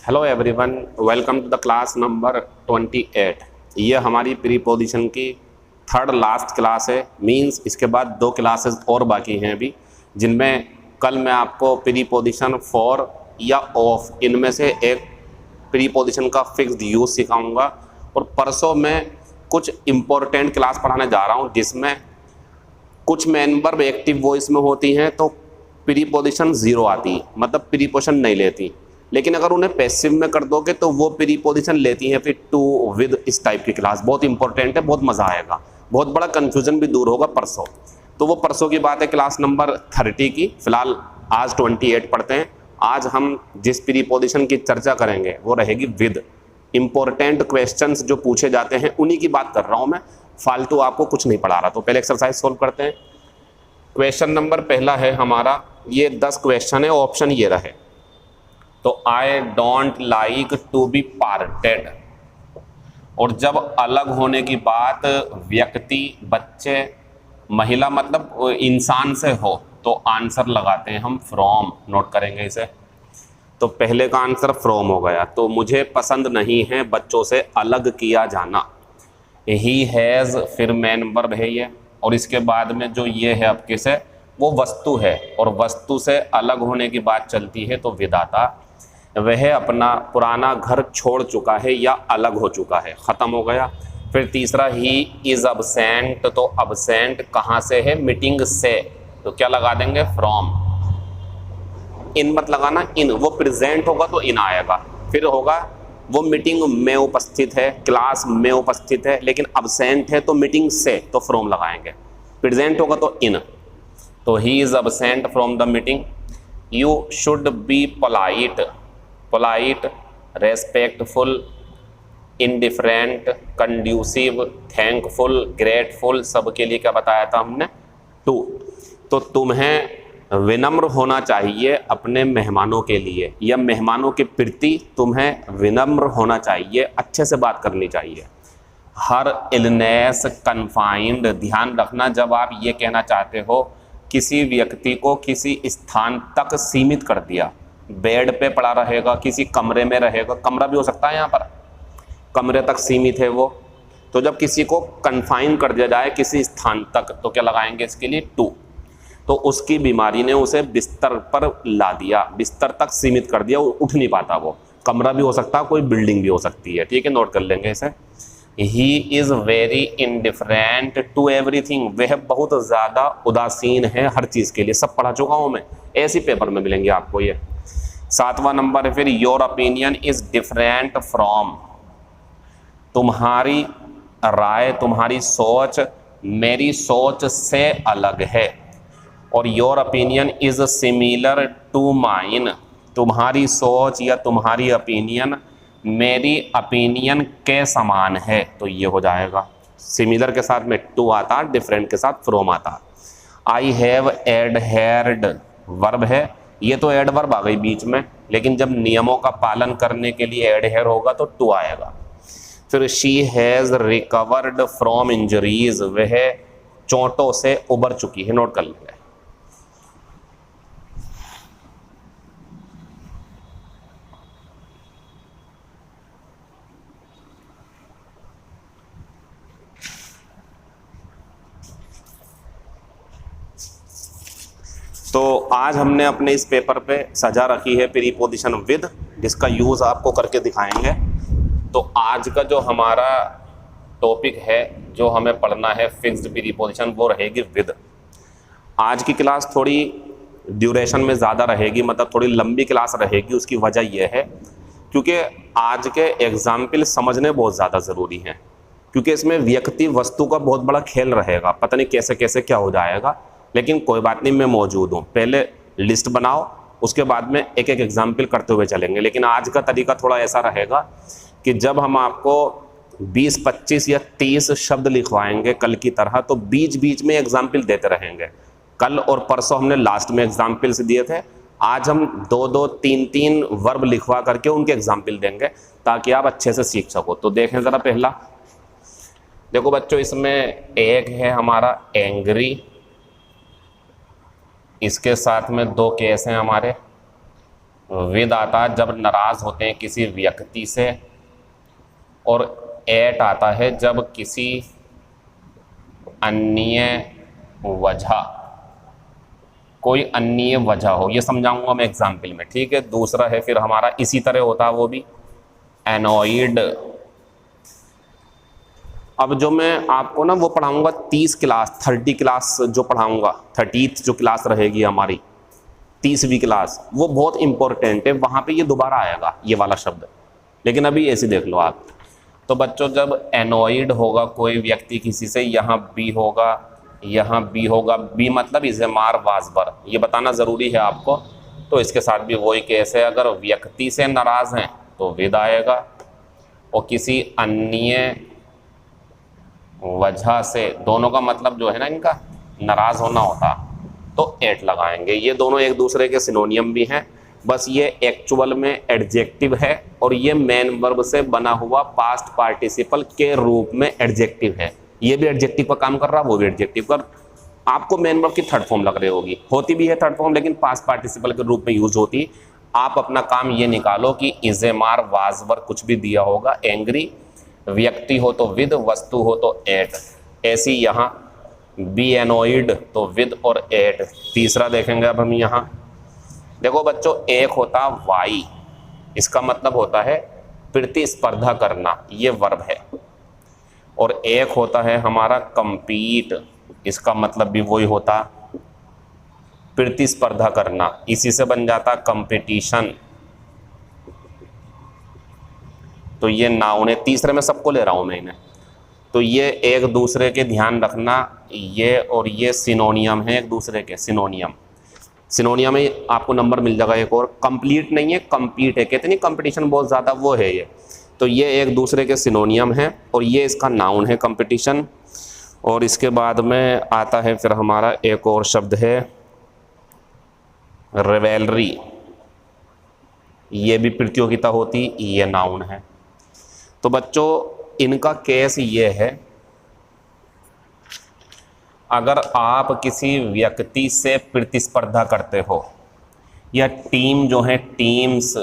Hello everyone, welcome to the class number 28। ये हमारी preposition की थर्ड लास्ट क्लास है। मींस इसके बाद 2 क्लासेस और बाकी हैं अभी, जिनमें कल मैं आपको प्रीपोजिशन फॉर या ऑफ इनमें से एक प्रीपोजिशन का फिक्स्ड यूज सिखाऊंगा। और परसों मैं कुछ इम्पोर्टेंट क्लास पढ़ाने जा रहा हूँ जिसमें कुछ मेन वर्ब एक्टिव वॉइस में होती हैं तो प्रीपोजिशन ज़ीरो आती है, मतलब प्रीपोजिशन नहीं लेती। लेकिन अगर उन्हें पैसिव में कर दोगे तो वो प्रीपोजिशन लेती हैं। फिर टू विद इस टाइप की क्लास बहुत इंपॉर्टेंट है, बहुत मज़ा आएगा, बहुत बड़ा कन्फ्यूजन भी दूर होगा परसों। तो वो परसों की बात है, क्लास नंबर 30 की। फिलहाल आज 28 पढ़ते हैं। आज हम जिस प्रीपोजिशन की चर्चा करेंगे वो रहेगी विद। इंपॉर्टेंट क्वेश्चंस जो पूछे जाते हैं उन्हीं की बात कर रहा हूँ मैं, फालतू आपको कुछ नहीं पढ़ा रहा। तो पहले एक्सरसाइज सोल्व करते हैं। क्वेश्चन नंबर पहला है हमारा, ये 10 क्वेश्चन है, ऑप्शन ये रहे। तो I don't like to be parted, और जब अलग होने की बात व्यक्ति, बच्चे, महिला मतलब इंसान से हो तो आंसर लगाते हैं हम फ्रॉम। नोट करेंगे इसे। तो पहले का आंसर फ्रॉम हो गया। तो मुझे पसंद नहीं है बच्चों से अलग किया जाना। ही हैज़, फिर मेन वर्ब है ये, और इसके बाद में जो ये है आपके से वो वस्तु है, और वस्तु से अलग होने की बात चलती है तो विदाता। वह अपना पुराना घर छोड़ चुका है या अलग हो चुका है, ख़त्म हो गया। फिर तीसरा ही इज़ अब्सेंट, तो अब्सेंट कहाँ से है? मीटिंग से, तो क्या लगा देंगे? फ्रॉम। इन मत लगाना, इन, वो प्रेजेंट होगा तो इन आएगा। फिर होगा वो मीटिंग में उपस्थित है, क्लास में उपस्थित है, लेकिन अब्सेंट है तो मीटिंग से, तो फ्रॉम लगाएंगे। प्रेजेंट होगा तो इन। तो he is absent from the meeting. You should be polite, polite, respectful, indifferent, conducive, thankful, grateful, सबके लिए क्या बताया था हमने? टू। तो तुम्हें विनम्र होना चाहिए अपने मेहमानों के लिए, या मेहमानों के प्रति तुम्हें विनम्र होना चाहिए, अच्छे से बात करनी चाहिए। हर इलनेस कन्फाइंड, ध्यान रखना जब आप ये कहना चाहते हो किसी व्यक्ति को किसी स्थान तक सीमित कर दिया, बेड पे पड़ा रहेगा, किसी कमरे में रहेगा, कमरा भी हो सकता है यहाँ पर, कमरे तक सीमित है वो, तो जब किसी को कन्फाइन कर दिया जाए किसी स्थान तक तो क्या लगाएंगे इसके लिए? टू। तो उसकी बीमारी ने उसे बिस्तर पर ला दिया, बिस्तर तक सीमित कर दिया, वो उठ नहीं पाता। वो कमरा भी हो सकता है, कोई बिल्डिंग भी हो सकती है, ठीक है, नोट कर लेंगे इसे। He is very indifferent to everything, वह बहुत ज़्यादा उदासीन है हर चीज़ के लिए। सब पढ़ा चुका हूँ मैं, ऐसी पेपर में मिलेंगे आपको ये। 7वां नंबर है फिर, your opinion is different from, तुम्हारी राय, तुम्हारी सोच मेरी सोच से अलग है। और your opinion is similar to mine, तुम्हारी सोच या तुम्हारी ओपिनियन मेरी ओपिनियन के समान है, तो ये हो जाएगा। सिमिलर के साथ में टू आता, डिफरेंट के साथ फ्रॉम आता। आई हैव एडहेर्ड, वर्ब है, ये तो एड वर्ब आ गई बीच में, लेकिन जब नियमों का पालन करने के लिए एडहेर होगा तो टू आएगा। फिर she has recovered from injuries, वह चोटों से उबर चुकी है। नोट कर लेंगे। तो आज हमने अपने इस पेपर पे सजा रखी है प्रीपोजिशन विद, जिसका यूज़ आपको करके दिखाएंगे। तो आज का जो हमारा टॉपिक है, जो हमें पढ़ना है फिक्स्ड प्रीपोजिशन, वो रहेगी विद। आज की क्लास थोड़ी ड्यूरेशन में ज़्यादा रहेगी, मतलब थोड़ी लंबी क्लास रहेगी। उसकी वजह यह है क्योंकि आज के एग्जाम्पल समझने बहुत ज़्यादा ज़रूरी हैं, क्योंकि इसमें व्यक्ति वस्तु का बहुत बड़ा खेल रहेगा। पता नहीं कैसे कैसे क्या हो जाएगा, लेकिन कोई बात नहीं, मैं मौजूद हूँ। पहले लिस्ट बनाओ, उसके बाद में एक एक एग्जाम्पल करते हुए चलेंगे। लेकिन आज का तरीका थोड़ा ऐसा रहेगा कि जब हम आपको 20, 25 या 30 शब्द लिखवाएंगे कल की तरह, तो बीच बीच में एग्जाम्पल देते रहेंगे। कल और परसों हमने लास्ट में एग्जाम्पल्स दिए थे, आज हम 2-2, 3-3 वर्ब लिखवा करके उनके एग्जाम्पल देंगे ताकि आप अच्छे से सीख सको। तो देखें ज़रा पहला, देखो बच्चों, इसमें एक है हमारा एंग्री, इसके साथ में 2 केस हैं हमारे, विद आता है जब नाराज होते हैं किसी व्यक्ति से, और एट आता है जब किसी अन्य वजह, कोई अन्य वजह हो। ये समझाऊंगा मैं एग्जाम्पल में, ठीक है। दूसरा है फिर हमारा इसी तरह होता है वो भी एनोइड। अब जो मैं आपको ना वो पढ़ाऊंगा 30 क्लास जो पढ़ाऊंगा, 30th जो क्लास रहेगी हमारी 30वीं क्लास, वो बहुत इंपॉर्टेंट है। वहां पे ये दोबारा आएगा ये वाला शब्द, लेकिन अभी ऐसे देख लो आप। तो बच्चों जब एनोइड होगा कोई व्यक्ति किसी से, यहाँ बी होगा, यहाँ बी होगा, बी मतलब इज़मार वाजबर, ये बताना ज़रूरी है आपको। तो इसके साथ भी वही केस है, अगर व्यक्ति से नाराज़ हैं तो विद आएगा, और किसी अन्य वजह से, दोनों का मतलब जो है ना इनका नाराज़ होना होता, तो एट लगाएंगे। ये दोनों एक दूसरे के सिनोनियम भी हैं, बस ये एक्चुअल में एडजेक्टिव है और ये मेन वर्ब से बना हुआ पास्ट पार्टिसिपल के रूप में एडजेक्टिव है। ये भी एडजेक्टिव का काम कर रहा, वो भी एडजेक्टिव कर। आपको मेन वर्ब की थर्ड फॉर्म लग रही होगी, होती भी है थर्ड फॉर्म, लेकिन पास्ट पार्टिसिपल के रूप में यूज होती। आप अपना काम ये निकालो कि इज़मार वाजवर कुछ भी दिया होगा, एंग्री, व्यक्ति हो तो विद, वस्तु हो तो एट। ऐसी यहाँ बी एनोइड तो विद और एट। तीसरा देखेंगे अब हम यहाँ, देखो बच्चों, एक होता वाई, इसका मतलब होता है प्रतिस्पर्धा करना, ये वर्ब है। और एक होता है हमारा कंपीट, इसका मतलब भी वही होता प्रतिस्पर्धा करना, इसी से बन जाता कंपटीशन। तो ये नाउन है। तीसरे में सबको ले रहा हूं मैं इन्हें। तो ये एक दूसरे के ध्यान रखना, ये और ये सिनोनियम है एक दूसरे के, सिनोनियम। सिनोनियम में आपको नंबर मिल जाएगा एक और। कंप्लीट नहीं है, कंपीट है, कहते नहीं कंपटीशन बहुत ज़्यादा, वो है ये। तो ये एक दूसरे के सिनोनियम है और ये इसका नाउन है कंपटीशन। और इसके बाद में आता है फिर हमारा एक और शब्द है रिवेलरी, ये भी प्रतियोगिता होती, ये नाउन है। तो बच्चों इनका केस ये है, अगर आप किसी व्यक्ति से प्रतिस्पर्धा करते हो, या टीम जो है टीम्स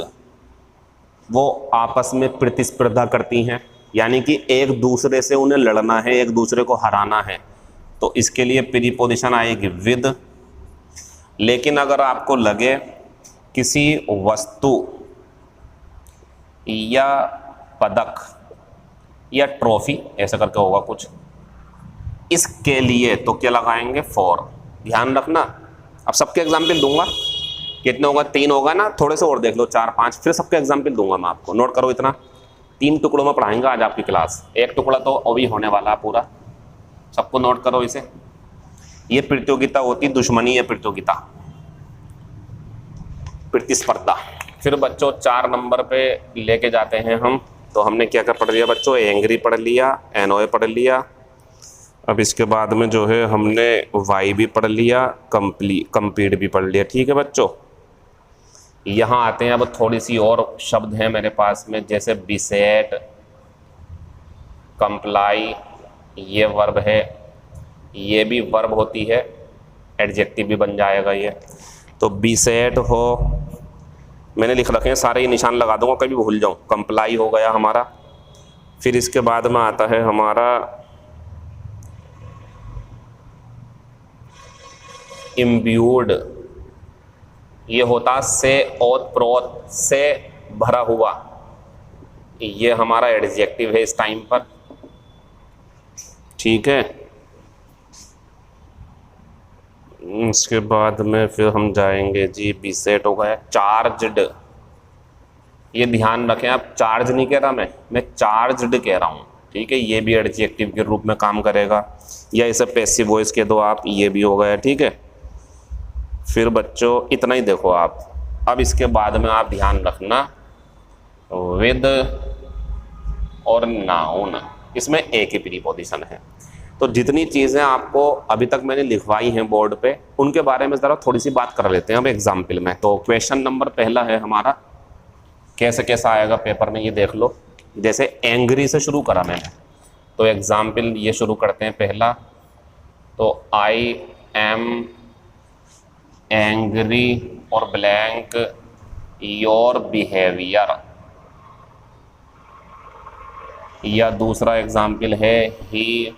वो आपस में प्रतिस्पर्धा करती हैं, यानी कि एक दूसरे से उन्हें लड़ना है, एक दूसरे को हराना है, तो इसके लिए प्रीपोजिशन आएगी विद। लेकिन अगर आपको लगे किसी वस्तु या पदक या ट्रॉफी, ऐसा करके होगा कुछ, इसके लिए तो क्या लगाएंगे, फॉर। ध्यान रखना, अब सबके एग्जाम्पल दूंगा। कितने होगा, 3 होगा ना, थोड़े से और देख लो, 4 5, फिर सबके एग्जाम्पल दूंगा मैं आपको। नोट करो इतना, 3 टुकड़ों में पढ़ाएंगे आज आपकी क्लास, एक टुकड़ा तो अभी होने वाला है पूरा। सबको नोट करो इसे। ये प्रतियोगिता होती, दुश्मनी है प्रतियोगिता, प्रतिस्पर्धा। फिर बच्चों 4 नंबर पे लेके जाते हैं हम। तो हमने क्या क्या पढ़ लिया बच्चों, एंग्री पढ़ लिया, एनोए पढ़ लिया, अब इसके बाद में जो है हमने वाई भी पढ़ लिया, कंपीट भी पढ़ लिया। ठीक है बच्चों, यहाँ आते हैं अब थोड़ी सी और शब्द हैं मेरे पास में, जैसे बिसेट, कंप्लाई, ये वर्ब है, ये भी वर्ब होती है, एडजेक्टिव भी बन जाएगा ये। तो बिसेट हो, मैंने लिख रखे हैं सारे, ये निशान लगा दूंगा कभी भूल जाऊं। कंप्लाई हो गया हमारा। फिर इसके बाद में आता है हमारा इम्ब्यूड, ये होता से ओत प्रोत, से भरा हुआ, ये हमारा एडजेक्टिव है इस टाइम पर। ठीक है, इसके बाद में फिर हम जाएंगे जी, बीसेट हो गया। चार्जड, ये ध्यान रखें आप, चार्ज नहीं कह रहा मैं चार्जड कह रहा हूँ। ठीक है, ये भी एडजेक्टिव के रूप में काम करेगा, या इसे पैसिव वॉइस कह दो आप, ये भी हो गया। ठीक है, फिर बच्चों इतना ही देखो आप। अब इसके बाद में आप ध्यान रखना विद और नाउन, इसमें एक ही प्रीपोजिशन है। तो जितनी चीज़ें आपको अभी तक मैंने लिखवाई हैं बोर्ड पे, उनके बारे में ज़रा थोड़ी सी बात कर लेते हैं अब एग्जाम्पल में। तो क्वेश्चन नंबर पहला है हमारा, कैसे कैसा आएगा पेपर में ये देख लो। जैसे एंग्री से शुरू करा मैंने, तो एग्जाम्पल ये शुरू करते हैं पहला। तो आई एम एंग्री और ब्लैंक, योर बिहेवियर, या दूसरा एग्जाम्पल है ही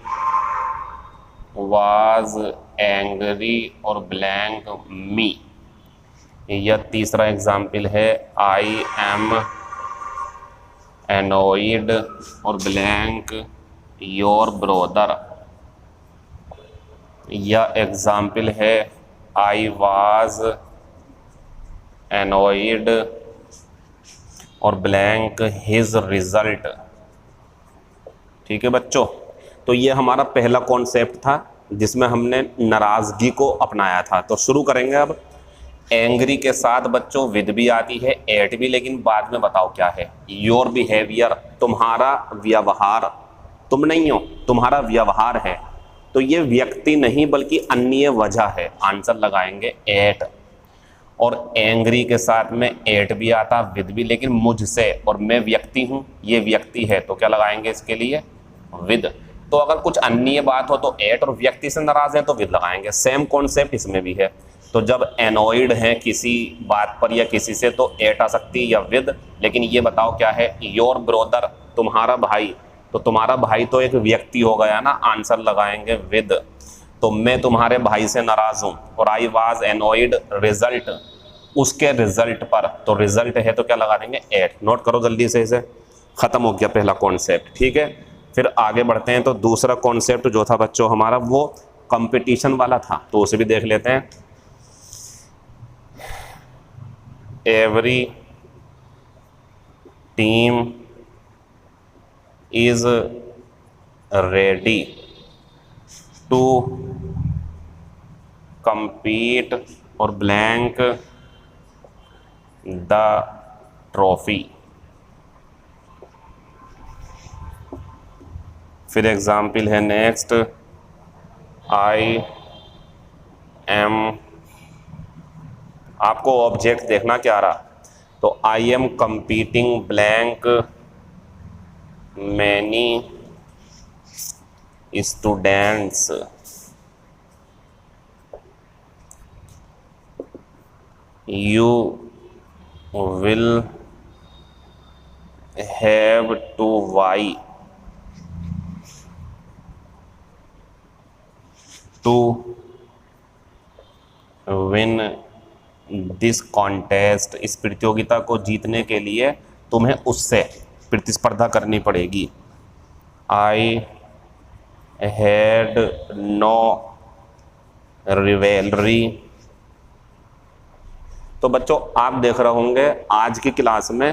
वाज एंग्री और ब्लैंक मी, या तीसरा एग्जाम्पल है आई एम एनोइड और ब्लैंक योर ब्रोदर, या एग्जाम्पल है आई वाज एनोइड और ब्लैंक हिज रिजल्ट। ठीक है बच्चों, तो ये हमारा पहला कॉन्सेप्ट था जिसमें हमने नाराज़गी को अपनाया था। तो शुरू करेंगे अब। एंग्री के साथ बच्चों विद भी आती है, एट भी, लेकिन बाद में बताओ क्या है। योर बिहेवियर, तुम्हारा व्यवहार, तुम नहीं हो, तुम्हारा व्यवहार है। तो ये व्यक्ति नहीं बल्कि अन्य वजह है, आंसर लगाएंगे एट। और एंग्री के साथ में एट भी आता, विद भी, लेकिन मुझसे, और मैं व्यक्ति हूं, ये व्यक्ति है, तो क्या लगाएंगे इसके लिए, विद। तो अगर कुछ अन्य बात हो तो एट, और व्यक्ति से नाराज है तो विद लगाएंगे। सेम कॉन्सेप्ट इसमें भी है। तो जब एनोइड है किसी बात पर या किसी से तो एट आ सकती है या विद, लेकिन ये बताओ क्या है, योर ब्रोदर, तुम्हारा भाई, तो तुम्हारा भाई तो एक व्यक्ति हो गया ना, आंसर लगाएंगे विद। तो मैं तुम्हारे भाई से नाराज हूं, और आई वाज एनोइड रिजल्ट, उसके रिजल्ट पर, तो रिजल्ट है तो क्या लगा देंगे एट। नोट करो जल्दी से, इसे खत्म हो गया पहला कॉन्सेप्ट। ठीक है, फिर आगे बढ़ते हैं। तो दूसरा कॉन्सेप्ट जो था बच्चों हमारा वो कंपटीशन वाला था, तो उसे भी देख लेते हैं। Every team is ready to compete और ब्लैंक द ट्रॉफी। फिर एग्जाम्पल है नेक्स्ट, आई एम, आपको ऑब्जेक्ट देखना क्या आ रहा, तो I am competing blank many students, you will have to buy to win this contest। इस प्रतियोगिता को जीतने के लिए तुम्हें उससे प्रतिस्पर्धा करनी पड़ेगी। I had no rivalry। तो बच्चों आप देख रहे होंगे आज की क्लास में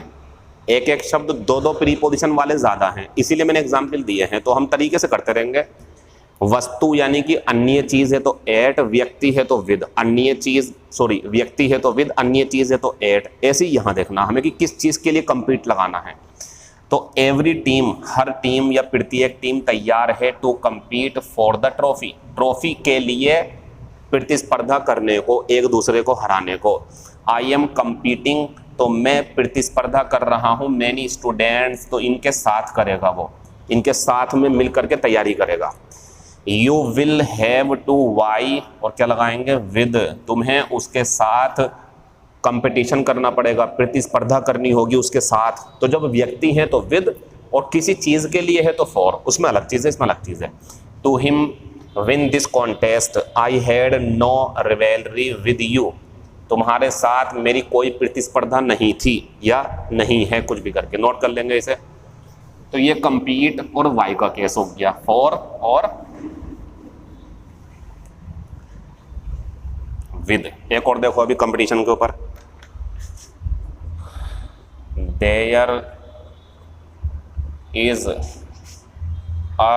एक एक शब्द दो दो प्रीपोजिशन वाले ज़्यादा हैं, इसीलिए मैंने एग्जाम्पल दिए हैं। तो हम तरीके से करते रहेंगे। वस्तु यानी कि अन्य चीज़ है तो एट, व्यक्ति है तो विद, अन्य चीज़ सॉरी व्यक्ति है तो विद, अन्य चीज़ है तो एट। ऐसे ही यहाँ देखना हमें कि किस चीज़ के लिए कंपीट लगाना है। तो एवरी टीम, हर टीम या प्रत्येक टीम तैयार है to compete for the trophy, trophy के लिए प्रतिस्पर्धा करने को, एक दूसरे को हराने को। आई एम कंपीटिंग, तो मैं प्रतिस्पर्धा कर रहा हूँ, मैनी स्टूडेंट्स, तो इनके साथ करेगा, वो इनके साथ में मिल करके तैयारी करेगा। You will have to Y, और क्या लगाएंगे विद, तुम्हें उसके साथ कंपटीशन करना पड़ेगा, प्रतिस्पर्धा करनी होगी उसके साथ। तो जब व्यक्ति है तो विद, और किसी चीज़ के लिए है तो फॉर, उसमें अलग चीज़ है, इसमें अलग चीज़ है। To him win this contest I had no rivalry with you, तुम्हारे साथ मेरी कोई प्रतिस्पर्धा नहीं थी या नहीं है, कुछ भी करके नोट कर लेंगे इसे। तो ये कंपीट और वाई का केस हो गया, फॉर और विद। एक और देखो अभी कंपटीशन के ऊपर, देयर इज अ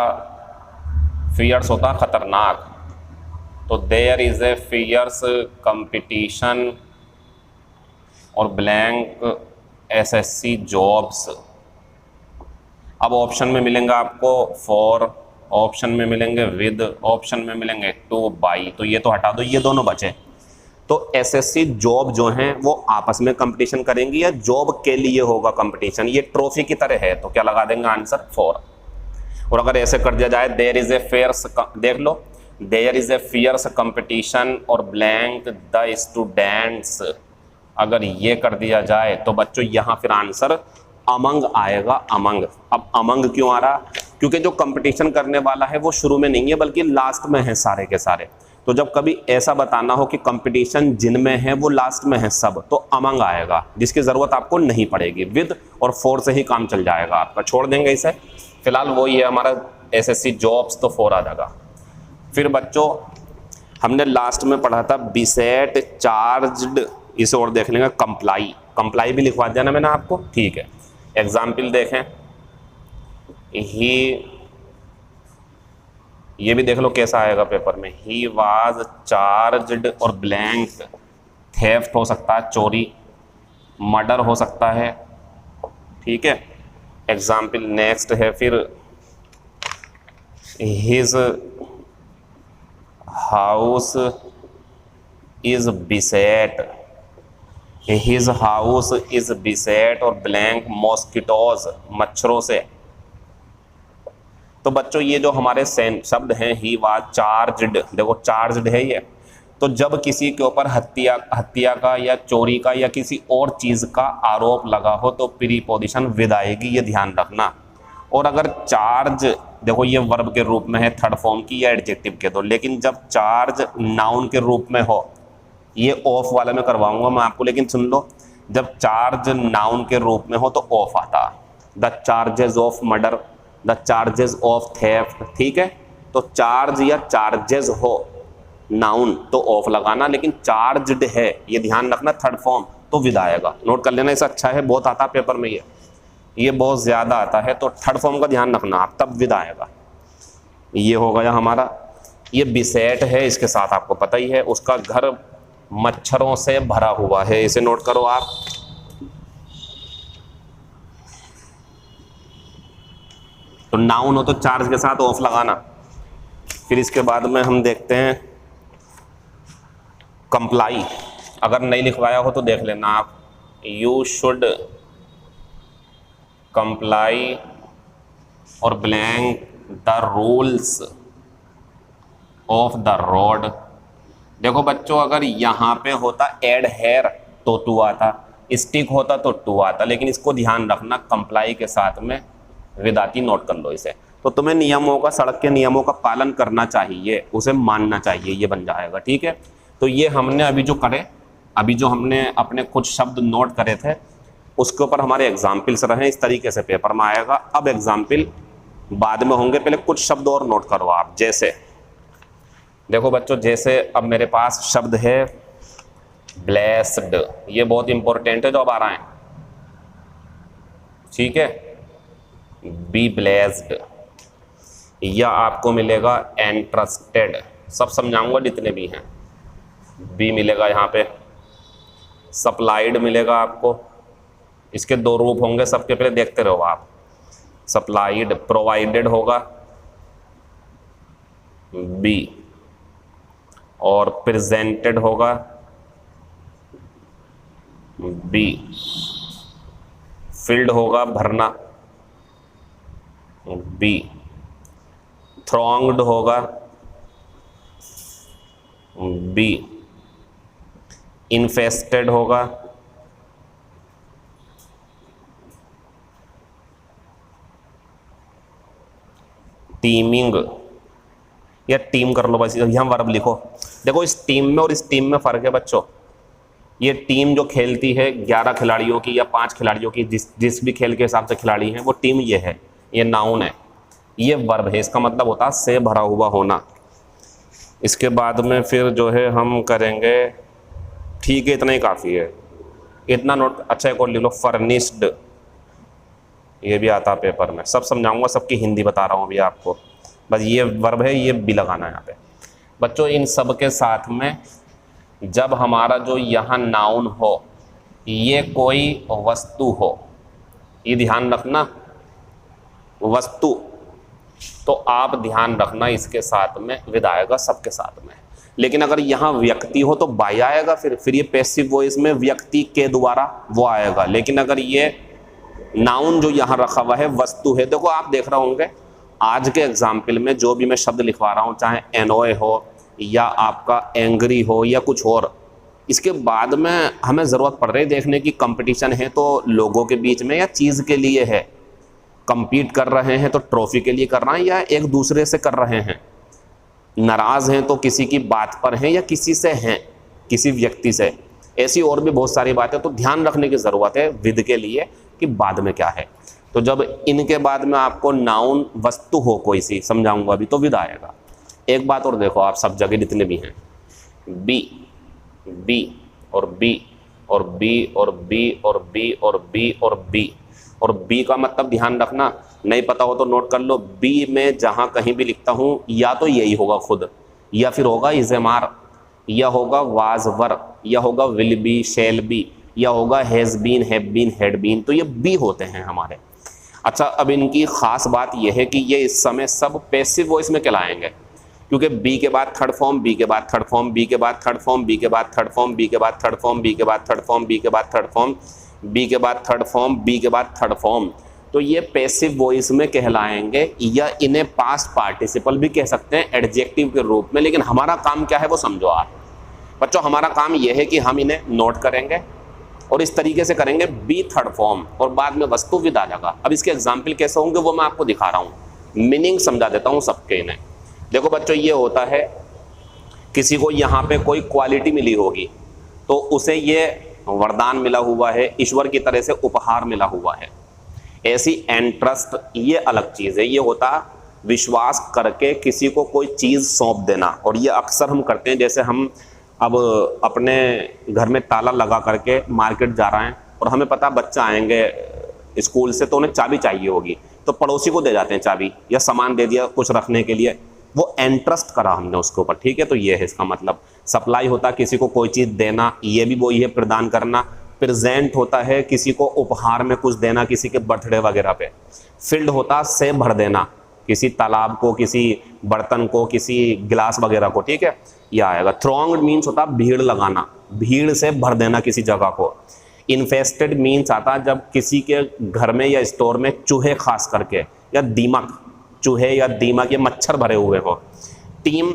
फियर्स होता खतरनाक, तो there is a fierce competition और ब्लैंक एसएससी जॉब्स। अब ऑप्शन में मिलेंगे आपको फॉर, ऑप्शन में मिलेंगे विद, ऑप्शन में मिलेंगे टू बाई, तो ये तो हटा दो, ये दोनों बचे। तो एसएससी जॉब जो हैं वो आपस में कंपटीशन करेंगी या जॉब के लिए होगा कंपटीशन, ये ट्रॉफी की तरह है, तो क्या लगा देंगे आंसर फॉर। और अगर ऐसे कर दिया जाए देयर इज ए फेयर्स, देख लो there is a fierce competition और ब्लैंक द स्टूडेंट्स, अगर ये कर दिया जाए तो बच्चों यहाँ फिर आंसर अमंग आएगा, अमंग। अब अमंग क्यों आ रहा? क्योंकि जो कंपटीशन करने वाला है वो शुरू में नहीं है बल्कि लास्ट में है सारे के सारे। तो जब कभी ऐसा बताना हो कि कंपटीशन जिनमें है वो लास्ट में है सब, तो अमंग आएगा, जिसकी ज़रूरत आपको नहीं पड़ेगी। विद और फॉर से ही काम चल जाएगा आपका, छोड़ देंगे इसे। फिलहाल वही है हमारा एसएससी जॉब्स, तो फॉर आ जाएगा। फिर बच्चों हमने लास्ट में पढ़ा था बिसेट चार्ज्ड, इसे और देख लेंगे कंप्लाई। कंप्लाई भी लिखवा दिया ना मैंने आपको, ठीक है। एग्जाम्पल देखें, ही, ये भी देख लो कैसा आएगा पेपर में। ही वाज चार्ज्ड और ब्लैंक, थेफ्ट हो सकता है, चोरी, मर्डर हो सकता है, ठीक है। एग्जाम्पल नेक्स्ट है फिर his house is beset, his house is beset और ब्लैंक मॉस्किटोज, मच्छरों से। तो बच्चों ये जो हमारे शब्द हैं, ही वाज चार्ज्ड, देखो चार्ज्ड है ये। तो जब किसी के ऊपर हत्या का या चोरी का या किसी और चीज़ का आरोप लगा हो तो प्रीपोजिशन विद आएगी, ये ध्यान रखना। और अगर चार्ज, देखो ये वर्ब के रूप में है थर्ड फॉर्म की या एडजेक्टिव के, तो लेकिन जब चार्ज नाउन के रूप में हो, ये ऑफ वाला में करवाऊंगा मैं आपको, लेकिन सुन लो, जब चार्ज नाउन के रूप में हो तो ऑफ आता, the charges of murder, the charges of theft, ठीक है। तो चार्ज या चार्जेस हो नाउन तो ऑफ लगाना, लेकिन चार्ज्ड है ये ध्यान रखना थर्ड फॉर्म तो विद आएगा। नोट कर लेना, इसे अच्छा है, बहुत आता है पेपर में ये बहुत ज़्यादा आता है, तो थर्ड फॉर्म का ध्यान रखना आप, तब विद आएगा। ये हो गया हमारा। ये बिसेट है, इसके साथ आपको पता ही है, उसका घर मच्छरों से भरा हुआ है, इसे नोट करो आप। तो नाउन हो तो चार्ज के साथ ऑफ लगाना। फिर इसके बाद में हम देखते हैं कंप्लाई, अगर नहीं लिखवाया हो तो देख लेना आप। यू शुड कंप्लाई और blank the rules of the road. देखो बच्चों, अगर यहाँ पे होता एड हेयर तो टू आता, स्टिक होता तो टू आता, लेकिन इसको ध्यान रखना कंप्लाई के साथ में विद आती, नोट कर लो इसे। तो तुम्हें नियमों का, सड़क के नियमों का पालन करना चाहिए, उसे मानना चाहिए, ये बन जाएगा, ठीक है। तो ये हमने अभी जो करे, अभी जो हमने अपने कुछ शब्द नोट करे थे उसके ऊपर हमारे एग्जाम्पल्स रहे, इस तरीके से पेपर में आएगा। अब एग्जाम्पल बाद में होंगे, पहले कुछ शब्द और नोट करो आप। जैसे देखो बच्चों, जैसे अब मेरे पास शब्द है ब्लेस्ड, ये बहुत इंपॉर्टेंट है जो अब आ रहा है, ठीक है। बी ब्लेस्ड, या आपको मिलेगा एंट्रस्टेड, सब समझाऊंगा जितने भी हैं। बी मिलेगा यहाँ पे, सप्लाइड मिलेगा आपको, इसके दो रूप होंगे, सबके पहले देखते रहो आप। सप्लाइड, प्रोवाइडेड होगा बी, और प्रेजेंटेड होगा बी, फिल्ड होगा भरना बी, थ्रॉन्ग्ड होगा बी, इन्फेस्टेड होगा टीमिंग, या टीम कर लो बस, यहाँ वर्ब लिखो। देखो इस टीम में और इस टीम में फ़र्क है बच्चों। ये टीम जो खेलती है 11 खिलाड़ियों की या 5 खिलाड़ियों की, जिस भी खेल के हिसाब से खिलाड़ी हैं, वो टीम ये है, ये नाउन है, ये वर्ब है, इसका मतलब होता है से भरा हुआ होना। इसके बाद में फिर जो है हम करेंगे, ठीक है इतना ही काफ़ी है, इतना नोट। अच्छा एक और लिख लो, फर्निश्ड, ये भी आता पेपर में, सब समझाऊंगा, सबकी हिंदी बता रहा हूँ अभी आपको, बस ये वर्ब है, ये भी लगाना है यहाँ पे बच्चों। इन सब के साथ में जब हमारा जो यहाँ नाउन हो, ये कोई वस्तु हो, ये ध्यान रखना, वस्तु, तो आप ध्यान रखना इसके साथ में विद आएगा, सबके साथ में। लेकिन अगर यहाँ व्यक्ति हो तो बाय आएगा, फिर ये पैसिव वॉइस में व्यक्ति के द्वारा वो आएगा। लेकिन अगर ये नाउन जो यहाँ रखा हुआ है वस्तु है, देखो आप देख रहे होंगे आज के एग्जाम्पल में जो भी मैं शब्द लिखवा रहा हूँ, चाहे एनोए हो या आपका एंग्री हो या कुछ और, इसके बाद में हमें ज़रूरत पड़ रही है देखने की कंपटीशन है तो लोगों के बीच में या चीज़ के लिए है, कंपीट कर रहे हैं तो ट्रॉफी के लिए कर रहे हैं या एक दूसरे से कर रहे हैं, नाराज़ हैं तो किसी की बात पर हैं या किसी से हैं, किसी व्यक्ति से, ऐसी और भी बहुत सारी बातें। तो ध्यान रखने की ज़रूरत है विद के लिए कि बाद में क्या है। तो जब इनके बाद में आपको नाउन वस्तु हो कोई सी समझाऊंगा अभी तो विद आएगा। एक बात और देखो, आप सब जगह जितने भी हैं, बी बी और बी और बी और बी और बी और बी और बी और बी का मतलब ध्यान रखना, नहीं पता हो तो नोट कर लो। बी में जहां कहीं भी लिखता हूं या तो यही होगा खुद, या फिर होगा इज़ेमार, या होगा वाज वर, या होगा विल बी शैल बी, या होगा has been have been had been. तो ये बी होते हैं हमारे। अच्छा, अब इनकी खास बात यह है कि ये इस समय सब पैसिव वॉइस में कहलाएंगे, क्योंकि बी के बाद थर्ड फॉर्म, बी के बाद थर्ड फॉर्म, बी के बाद थर्ड फॉर्म, बी के बाद थर्ड फॉर्म, बी के बाद थर्ड फॉर्म, बी के बाद थर्ड फॉर्म, बी के बाद थर्ड फॉर्म, बी के बाद थर्ड फॉर्म, बी के बाद थर्ड फॉर्म। तो ये पैसिव वॉइस में कहलाएंगे, या इन्हें पास्ट पार्टिसिपल भी कह सकते हैं एडजेक्टिव के रूप में। लेकिन हमारा काम क्या है वो समझो आप बच्चों। हमारा काम यह है कि हम इन्हें नोट करेंगे और इस तरीके से करेंगे, बी थर्ड फॉर्म और बाद में वस्तु विद आ जाएगा। अब इसके एग्जाम्पल कैसे होंगे वो मैं आपको दिखा रहा हूँ, मीनिंग समझा देता हूँ सबके इन्हें। देखो बच्चों, ये होता है किसी को यहाँ पे कोई क्वालिटी मिली होगी तो उसे ये वरदान मिला हुआ है, ईश्वर की तरह से उपहार मिला हुआ है। ऐसी एंट्रस्ट ये अलग चीज़ है, ये होता विश्वास करके किसी को कोई चीज़ सौंप देना। और ये अक्सर हम करते हैं, जैसे हम अब अपने घर में ताला लगा करके मार्केट जा रहे हैं और हमें पता बच्चा आएंगे स्कूल से तो उन्हें चाबी चाहिए होगी, तो पड़ोसी को दे जाते हैं चाबी या सामान दे दिया कुछ रखने के लिए, वो इंटरेस्ट करा हमने उसके ऊपर। ठीक है, तो ये है इसका मतलब। सप्लाई होता है किसी को कोई चीज़ देना, ये भी वही है प्रदान करना। प्रेजेंट होता है किसी को उपहार में कुछ देना, किसी के बर्थडे वगैरह पे। फिल्ड होता से भर देना, किसी तालाब को, किसी बर्तन को, किसी गिलास वगैरह को। ठीक है, यह आएगा। थ्रोंग्ड मीन्स होता भीड़ लगाना, भीड़ से भर देना किसी जगह को। इन्फेस्टेड मीन्स आता जब किसी के घर में या स्टोर में चूहे खास करके या दीमक, चूहे या दीमक या मच्छर भरे हुए हो। टीम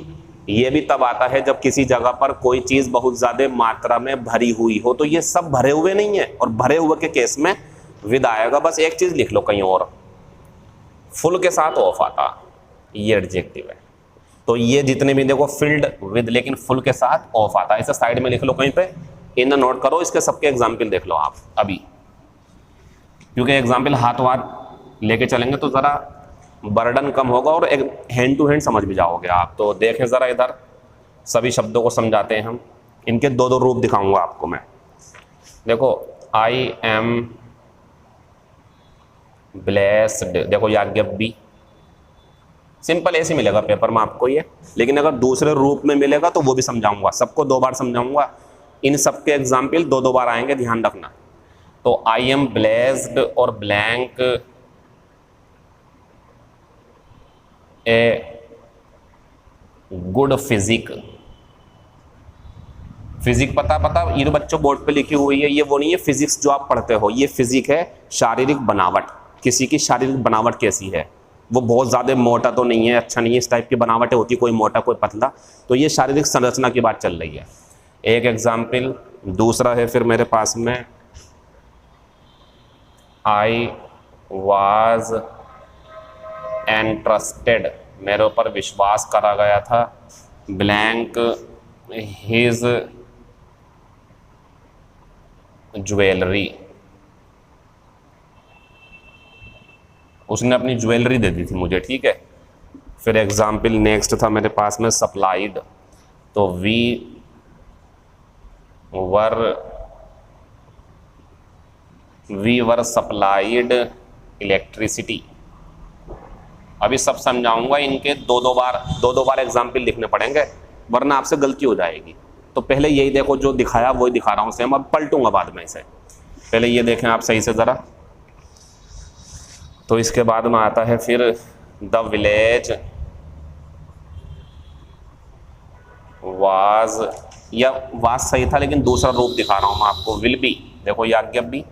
ये भी तब आता है जब किसी जगह पर कोई चीज़ बहुत ज़्यादा मात्रा में भरी हुई हो। तो ये सब भरे हुए नहीं है, और भरे हुए के केस में विद आएगा। बस एक चीज़ लिख लो कहीं और, फुल के साथ ऑफ आता, ये एडजेक्टिव है। तो ये जितने भी देखो फिल्ड विद, लेकिन फुल के साथ ऑफ आता है। इसे साइड में लिख लो कहीं पे, इन नोट करो, इसके सबके एग्जाम्पल देख लो आप अभी, क्योंकि एग्जाम्पल हाथ हाथ लेके चलेंगे तो ज़रा बर्डन कम होगा और एक हैंड टू हैंड समझ भी जाओगे आप। तो देखें ज़रा इधर, सभी शब्दों को समझाते हैं हम। इनके दो दो रूप दिखाऊंगा आपको मैं। देखो, आई एम ब्लेस्ड, देखो याज्ञवल्क्य, सिंपल ऐसे मिलेगा पेपर में आपको ये, लेकिन अगर दूसरे रूप में मिलेगा तो वो भी समझाऊंगा, सबको दो बार समझाऊंगा। इन सब के एग्जाम्पल दो दो बार आएंगे, ध्यान रखना। तो आई एम ब्लेस्ड और blank a good physique. Physique पता ये जो बच्चों बोर्ड पे लिखी हुई है, ये वो नहीं है फिजिक्स जो आप पढ़ते हो, ये फिजिक है शारीरिक बनावट। किसी की शारीरिक बनावट कैसी है, वो बहुत ज़्यादा मोटा तो नहीं है, अच्छा नहीं है, इस टाइप की बनावटें होती, कोई मोटा कोई पतला। तो ये शारीरिक संरचना की बात चल रही है, एक एग्जाम्पल। दूसरा है फिर मेरे पास में, आई वाज एंट्रस्टेड, मेरे ऊपर विश्वास करा गया था, ब्लैंक हिज ज्वेलरी, उसने अपनी ज्वेलरी दे दी थी मुझे। ठीक है, फिर एग्जाम्पल नेक्स्ट था मेरे पास में सप्लाइड, तो वी वर सप्लाइड इलेक्ट्रिसिटी। अभी सब समझाऊंगा, इनके दो दो बार एग्जाम्पल लिखने पड़ेंगे वरना आपसे गलती हो जाएगी। तो पहले यही देखो, जो दिखाया वही दिखा रहा हूँ सेम, अब पलटूंगा बाद में इसे। पहले ये देखें आप सही से ज़रा। तो इसके बाद में आता है फिर द विलेज वाज, या वाज सही था लेकिन दूसरा रूप दिखा रहा हूँ मैं आपको, विल बी। देखो याज्ञवल्क्य,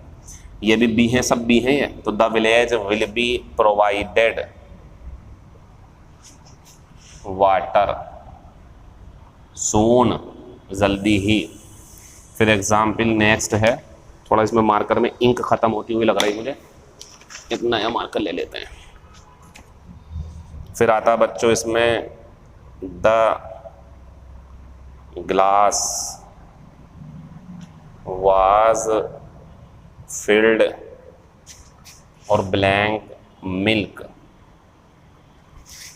ये भी बी हैं, सब बी हैं ये। तो the village will be provided water soon, जल्दी ही। फिर एग्जाम्पल नेक्स्ट है, थोड़ा इसमें मार्कर में इंक ख़त्म होती हुई लग रही मुझे, एक नया मार्कर ले लेते हैं। फिर आता है बच्चों इसमें द ग्लास वाज फिल्ड और ब्लैंक मिल्क।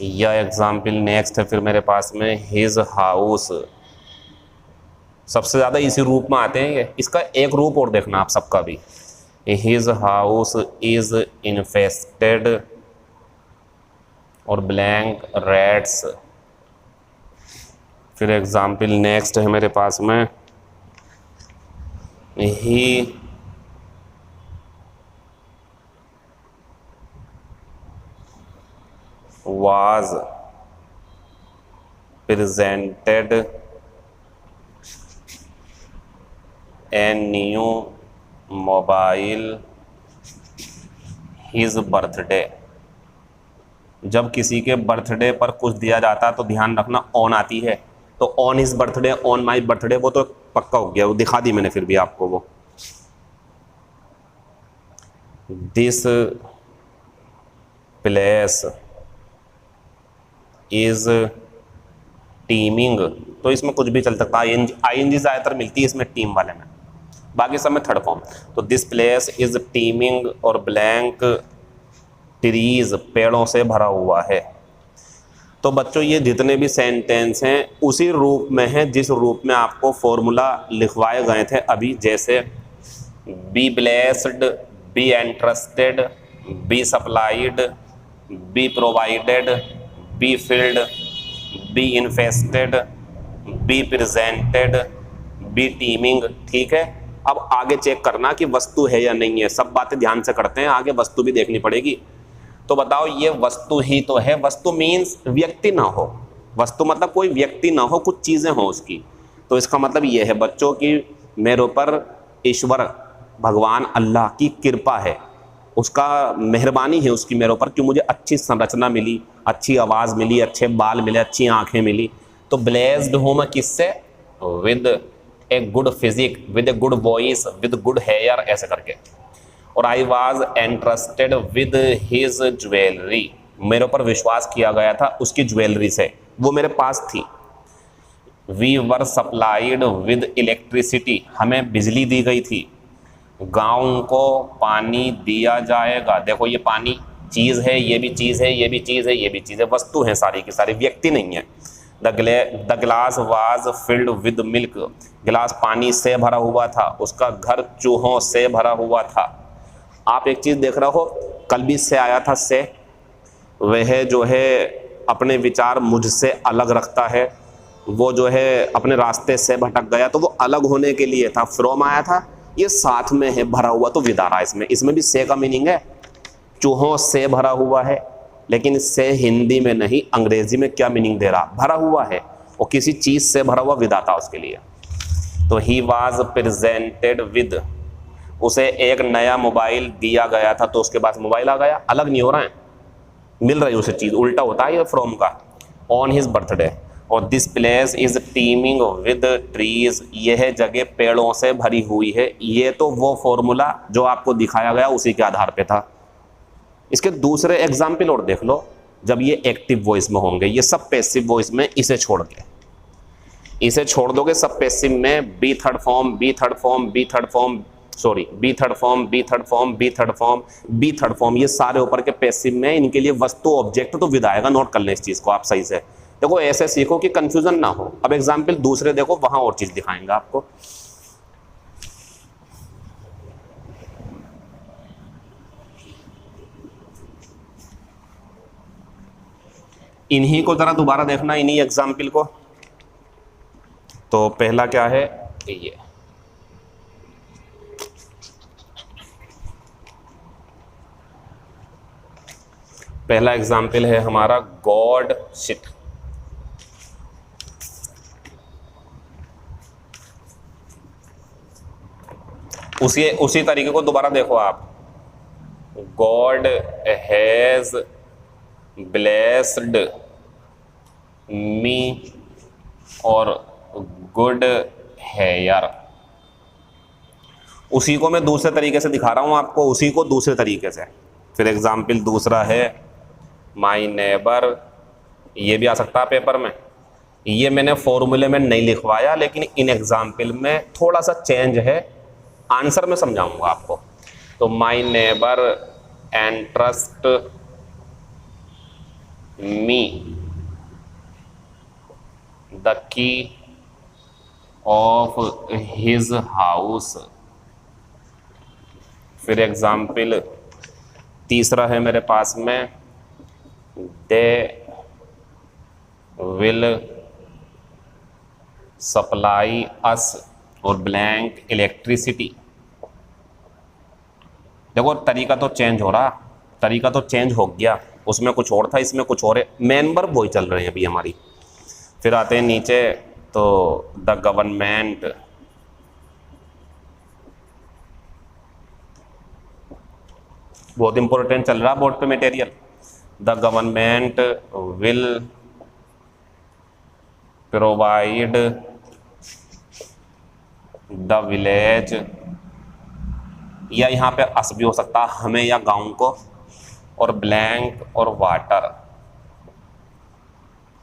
यह एग्जाम्पल नेक्स्ट है फिर मेरे पास में हिज हाउस। सबसे ज़्यादा इसी रूप में आते हैं ये, इसका एक रूप और देखना आप सबका भी, हिज हाउस इज इन्फेस्टेड और ब्लैंक रैट्स। फिर एग्जाम्पल नेक्स्ट है मेरे पास में ही was presented a new mobile his birthday। जब किसी के बर्थडे पर कुछ दिया जाता है तो ध्यान रखना ऑन आती है, तो on his birthday, on my birthday, वो तो पक्का हो गया, वो दिखा दी मैंने फिर भी आपको वो। दिस प्लेस इज टीमिंग, तो इसमें कुछ भी चल सकता है, आईएनजी ज़्यादातर मिलती है इसमें टीम वाले में, बाकी सब में थर्ड फॉर्म। तो दिस प्लेस इज टीमिंग और ब्लैंक ट्रीज, पेड़ों से भरा हुआ है। तो बच्चों ये जितने भी सेंटेंस हैं उसी रूप में हैं जिस रूप में आपको फॉर्मूला लिखवाए गए थे अभी, जैसे be blessed, be interested, be supplied, be provided, be filled, be infested, be presented, be teeming. ठीक है, अब आगे चेक करना कि वस्तु है या नहीं है, सब बातें ध्यान से करते हैं, आगे वस्तु भी देखनी पड़ेगी। तो बताओ ये वस्तु ही तो है, वस्तु मीन्स व्यक्ति ना हो, वस्तु मतलब कोई व्यक्ति ना हो, कुछ चीज़ें हो उसकी। तो इसका मतलब ये है बच्चों की मेरे ऊपर ईश्वर भगवान अल्लाह की कृपा है, उसका मेहरबानी है उसकी मेरे ऊपर, कि मुझे अच्छी संरचना मिली, अच्छी आवाज़ मिली, अच्छे बाल मिले, अच्छी आंखें मिली। तो ब्लेस्ड हूँ मैं किससे? With a good physique, with a good voice, with good hair, ऐसे करके। और I was entrusted with his jewellery, मेरे ऊपर विश्वास किया गया था उसकी ज्वेलरी से, वो मेरे पास थी। We were supplied with electricity, हमें बिजली दी गई थी। गाँव को पानी दिया जाएगा, देखो ये पानी चीज़ है, ये भी चीज़ है, ये भी चीज़ है, ये भी चीज़ है, वस्तु है सारी की सारी, व्यक्ति नहीं है। The glass was filled with milk, गिलास पानी से भरा हुआ था, उसका घर चूहों से भरा हुआ था। आप एक चीज़ देख रहे हो, कल भी से आया था से, वह जो है अपने विचार मुझसे अलग रखता है, वो जो है अपने रास्ते से भटक गया, तो वो अलग होने के लिए था, फ्रॉम आया था, ये साथ में है भरा हुआ, तो विद आ रहा है इसमें भी से का मीनिंग है, चूहों से भरा हुआ है। लेकिन से हिंदी में नहीं, अंग्रेजी में क्या मीनिंग दे रहा? भरा हुआ है, और किसी चीज़ से भरा हुआ विद आता उसके लिए। तो ही वाज प्रेजेंटेड विद, उसे एक नया मोबाइल दिया गया था, तो उसके पास मोबाइल आ गया, अलग नहीं हो रहा है, मिल रही उसे चीज़, उल्टा होता है ये फ्रॉम का। ऑन हिज बर्थडे, और this place is teeming with trees, यह जगह पेड़ों से भरी हुई है। ये तो वो फॉर्मूला जो आपको दिखाया गया उसी के आधार पे था। इसके दूसरे एग्जाम्पल और देख लो, जब ये एक्टिव वॉइस में होंगे, ये सब पैसिव वॉइस में, इसे छोड़ के, इसे छोड़ दोगे सब पैसिव में, be third form, be third form, be third form, sorry be third form, be third form, be third form, be third form, ये सारे ऊपर के पैसिव में, इनके लिए वस्तु ऑब्जेक्ट तो विद आएगा। नोट कर लें इस चीज़ को आप सही से, देखो ऐसे सीखो कि कंफ्यूजन ना हो। अब एग्जाम्पल दूसरे देखो, वहां और चीज़ दिखाएंगे आपको। इन्हीं को जरा दोबारा देखना, इन्हीं एग्जाम्पल को। तो पहला क्या है, ये पहला एग्जाम्पल है हमारा गॉड शिट। उसी तरीके को दोबारा देखो आप, गॉड हैज ब्लेस्ड मी और गुड हेयर। उसी को मैं दूसरे तरीके से दिखा रहा हूँ आपको, उसी को दूसरे तरीके से। फिर एग्जाम्पल दूसरा है माई नेबर, ये भी आ सकता है पेपर में। ये मैंने फॉर्मूले में नहीं लिखवाया, लेकिन इन एग्जाम्पल में थोड़ा सा चेंज है, आंसर में समझाऊंगा आपको। तो my neighbour entrust me the key of his house. फिर एग्जाम्पल तीसरा है मेरे पास में, दे विल सप्लाई अस और ब्लैंक इलेक्ट्रिसिटी। देखो तरीका तो चेंज हो रहा, तरीका तो चेंज हो गया, उसमें कुछ और था, इसमें कुछ और है, मेन वर्ब वही चल रहे हैं अभी हमारी। फिर आते हैं नीचे, तो द गवर्नमेंट बहुत इंपॉर्टेंट चल रहा बोर्ड पे material. The government will provide the village, या यहाँ पे अस भी हो सकता है, हमें या गांव को, और ब्लैंक और वाटर।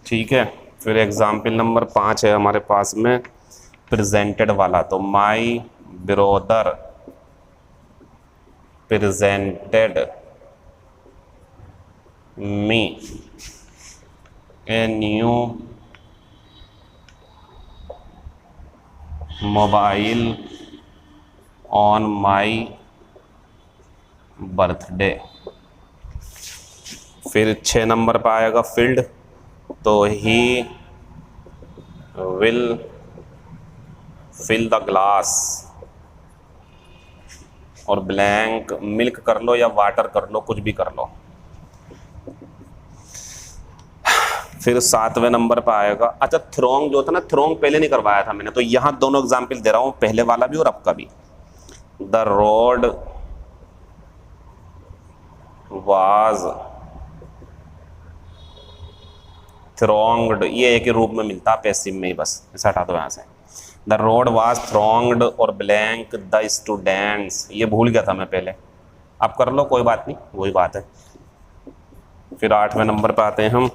ठीक है। फिर एग्जाम्पल नंबर 5 है हमारे पास में प्रेजेंटेड वाला। तो my brother presented me a new mobile on my birthday. फिर 6 नंबर पर आएगा फील्ड, तो he will fill the glass और ब्लैंक, मिल्क कर लो या वाटर कर लो, कुछ भी कर लो। फिर 7वें नंबर पर आएगा, अच्छा थ्रोंग जो था ना, थ्रोंग पहले नहीं करवाया था मैंने, तो यहाँ दोनों एग्जाम्पल दे रहा हूँ, पहले वाला भी और अब का भी। द रोड वाज थ्रोंग्ड, ये एक ही रूप में मिलता है पैसिव में ही, बस इसे हटा दो यहाँ से। द रोड वाज थ्रोंग्ड और ब्लैंक द स्टूडेंट्स, ये भूल गया था मैं पहले, अब कर लो कोई बात नहीं, वही बात है। फिर 8वें नंबर पे आते हैं हम,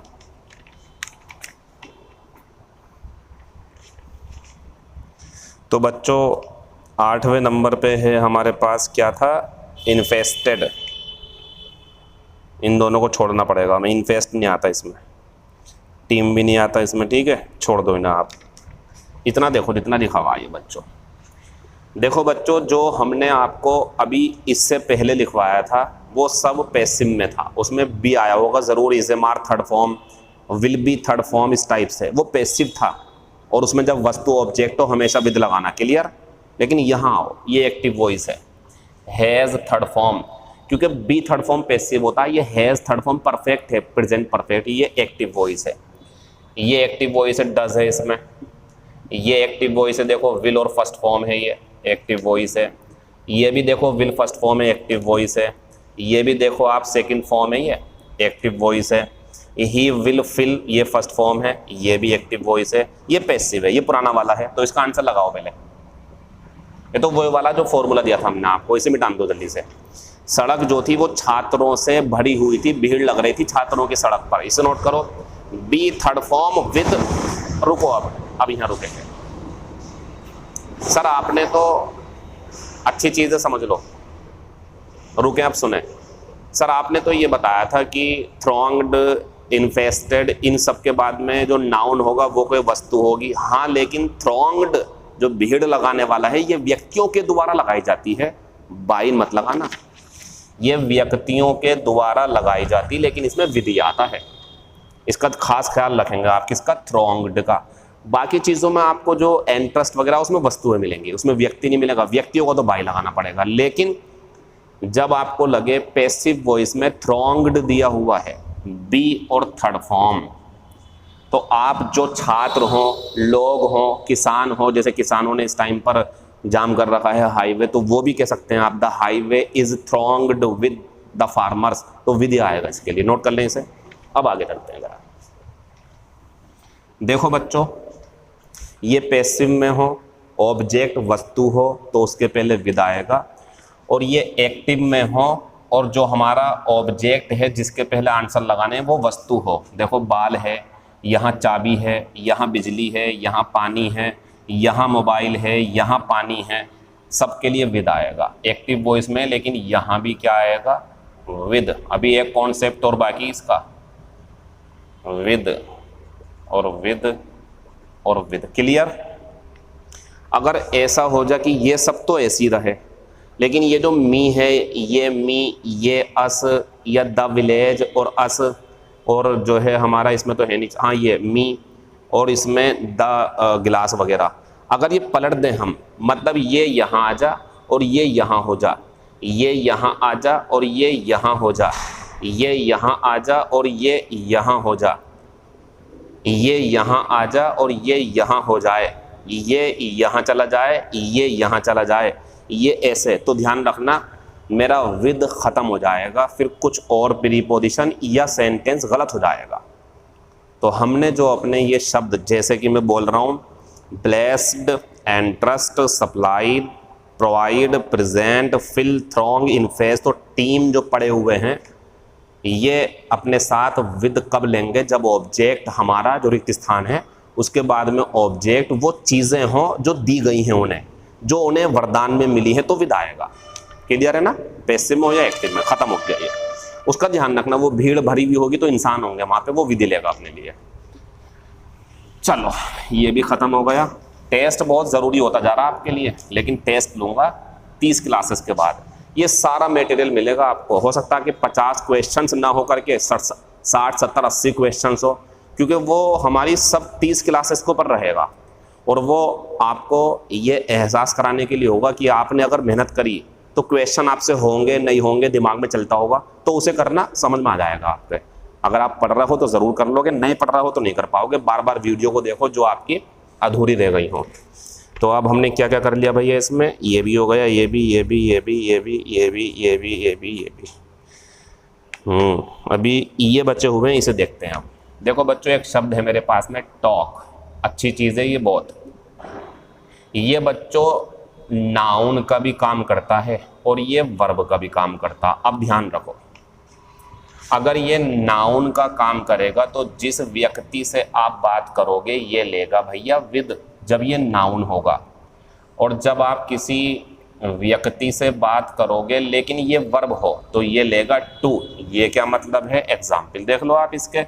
तो बच्चों 8वें नंबर पे है हमारे पास क्या था, इन्फेस्टेड। इन दोनों को छोड़ना पड़ेगा हमें, इन्फेस्ट नहीं आता इसमें, टीम भी नहीं आता इसमें, ठीक है, छोड़ दो ना आप। इतना देखो जितना लिखा हुआ है बच्चों। देखो बच्चों, जो हमने आपको अभी इससे पहले लिखवाया था वो सब पैसिव में था, उसमें बी आया होगा ज़रूर, is am are third form, will be third form, इस टाइप से, वो पैसिव था, और उसमें जब वस्तु ऑब्जेक्ट हो हमेशा विद लगाना, क्लियर। लेकिन यहाँ आओ, ये एक्टिव वॉइस है, हैज़ थर्ड फॉर्म, क्योंकि बी थर्ड फॉर्म पैसिव होता है, ये हैज़ थर्ड फॉर्म परफेक्ट है, प्रेजेंट परफेक्ट, ये एक्टिव वॉइस है। ये एक्टिव वॉइस है, डज है इसमें, ये एक्टिव वॉइस है, देखो विल और फर्स्ट फॉर्म है, ये एक्टिव वॉइस है। ये भी देखो विल फर्स्ट फॉर्म है, एक्टिव वॉइस है। ये भी देखो आप सेकंड फॉर्म है, ये एक्टिव वॉइस है। ही विल फिल, ये फर्स्ट फॉर्म है, ये भी एक्टिव वॉइस है। ये पैसिव है, ये पुराना वाला है, तो इसका आंसर लगाओ पहले। ये तो वो वाला जो फॉर्मूला दिया था हमने आपको, इसे मिटा दो जल्दी से। सड़क जो थी वो छात्रों से भरी हुई थी, भीड़ लग रही थी छात्रों की सड़क पर, इसे नोट करो। बी थर्ड फॉर्म विद, रुको अब यहाँ रुकेंगे। सर आपने तो अच्छी चीज़ें समझ लो, रुके आप सुने। सर आपने तो ये बताया था कि थ्रोंग्ड, इन्फेस्टेड, इन सब के बाद में जो नाउन होगा वो कोई वस्तु होगी। हाँ, लेकिन थ्रोंग्ड जो भीड़ लगाने वाला है ये व्यक्तियों के द्वारा लगाई जाती है, बाई मत लगाना, ये व्यक्तियों के द्वारा लगाई जाती, लेकिन इसमें विधि आता है, इसका खास ख्याल रखेंगे आप, किसका, थ्रोंग्ड का। बाकी चीज़ों में आपको जो इंटरेस्ट वगैरह उसमें वस्तुएं मिलेंगी, उसमें व्यक्ति नहीं मिलेगा, व्यक्तियों को तो बाई लगाना पड़ेगा। लेकिन जब आपको लगे पैसिव वॉइस में थ्रोंग्ड दिया हुआ है, बी और थर्ड फॉर्म, तो आप जो छात्र हो, लोग हो, किसान हो, जैसे किसानों ने इस टाइम पर जाम कर रखा है हाईवे, तो वो भी कह सकते हैं आप, the highway is thronged with the farmers, तो विधि आएगा इसके लिए, नोट कर लें इसे। अब आगे चलते हैं जरा। देखो बच्चों, ये पैसिव में हो ऑब्जेक्ट वस्तु हो तो उसके पहले विद आएगा, और ये एक्टिव में हो और जो हमारा ऑब्जेक्ट है जिसके पहले आंसर लगाने हैं वो वस्तु हो। देखो बाल है, यहाँ चाबी है, यहाँ बिजली है, यहाँ पानी है, यहाँ मोबाइल है, यहाँ पानी है, सबके लिए विद आएगा एक्टिव वॉइस में। लेकिन यहाँ भी क्या आएगा? विद। अभी एक कॉन्सेप्ट और बाकी इसका, विद और विद और विद। क्लियर? अगर ऐसा हो जाए कि ये सब तो ऐसी रहे, लेकिन ये जो मी है, ये मी, ये अस या द विलेज और अस, और जो है हमारा इसमें तो है नहीं, हाँ ये मी और इसमें द गिलास वगैरह, अगर ये पलट दें हम, मतलब ये यहाँ आ जा और ये यहाँ हो जा, ये यहाँ आ जा और ये यहाँ हो जा, ये यहाँ आ जा और ये यहाँ हो जा, ये यहाँ आ जा और ये यहाँ हो जाए, ये यहाँ चला जाए, ये यहाँ चला जाए, ये ऐसे, तो ध्यान रखना मेरा विद ख़त्म हो जाएगा, फिर कुछ और प्रीपोजिशन या सेंटेंस गलत हो जाएगा। तो हमने जो अपने ये शब्द, जैसे कि मैं बोल रहा हूँ blessed, entrust, supplied, provide, present, fill, throng, infest, तो टीम जो पड़े हुए हैं ये अपने साथ विद कब लेंगे? जब ऑब्जेक्ट हमारा जो रिक्त स्थान है उसके बाद में ऑब्जेक्ट वो चीज़ें हों जो दी गई हैं उन्हें, जो उन्हें वरदान में मिली है, तो विद आएगा। क्लियर है ना? पैसिव में हो या एक्टिव में, खत्म हो गया ये। उसका ध्यान रखना, वो भीड़ भरी हुई होगी तो इंसान होंगे वहाँ पे, वो विद लेगा अपने लिए। चलो ये भी खत्म हो गया। टेस्ट बहुत ज़रूरी होता जा रहा है आपके लिए, लेकिन टेस्ट लूँगा 30 क्लासेस के बाद। ये सारा मटेरियल मिलेगा आपको। हो सकता है कि 50 क्वेश्चंस ना हो करके 60, 70, 80 क्वेश्चंस हो, क्योंकि वो हमारी सब 30 क्लासेस के ऊपर रहेगा। और वो आपको ये एहसास कराने के लिए होगा कि आपने अगर मेहनत करी तो क्वेश्चन आपसे होंगे नहीं होंगे दिमाग में चलता होगा, तो उसे करना समझ में आ जाएगा आपके। अगर आप पढ़ रहे हो तो ज़रूर कर लोगे, नहीं पढ़ रहे हो तो नहीं कर पाओगे। बार बार वीडियो को देखो जो आपकी अधूरी रह गई हो। तो अब हमने क्या क्या कर लिया भैया इसमें? ये भी हो गया, ये भी, ये भी, ये भी, ये भी, ये भी, ये भी, ये भी, ये भी। अभी ये बचे हुए हैं, इसे देखते हैं अब। देखो बच्चों, एक शब्द है मेरे पास में, टॉक। अच्छी चीज़ है ये बहुत। ये बच्चों नाउन का भी काम करता है और ये वर्ब का भी काम करता। अब ध्यान रखो, अगर ये नाउन का काम करेगा तो जिस व्यक्ति से आप बात करोगे ये लेगा भैया विद, जब ये नाउन होगा। और जब आप किसी व्यक्ति से बात करोगे लेकिन ये वर्ब हो तो ये लेगा टू। ये क्या मतलब है? एग्जाम्पल देख लो आप इसके,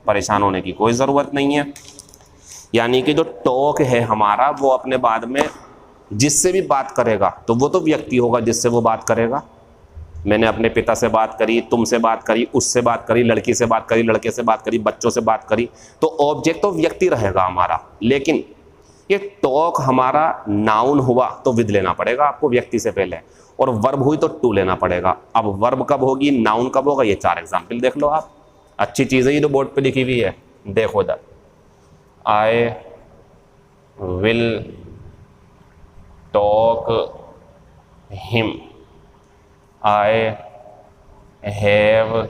परेशान होने की कोई ज़रूरत नहीं है। यानी कि जो टॉक है हमारा, वो अपने बाद में जिससे भी बात करेगा तो वो तो व्यक्ति होगा जिससे वो बात करेगा। मैंने अपने पिता से बात करी, तुमसे बात करी, उससे बात करी, लड़की से बात करी, लड़के से बात करी, बच्चों से बात करी, तो ऑब्जेक्ट तो व्यक्ति रहेगा हमारा। लेकिन ये टॉक हमारा नाउन हुआ तो विद लेना पड़ेगा आपको व्यक्ति से पहले, और वर्ब हुई तो टू लेना पड़ेगा। अब वर्ब कब होगी, नाउन कब होगा, ये 4 एग्जाम्पल देख लो आप। अच्छी चीज़ है ये जो बोर्ड पे लिखी हुई है, देखो इधर। I will talk him, I have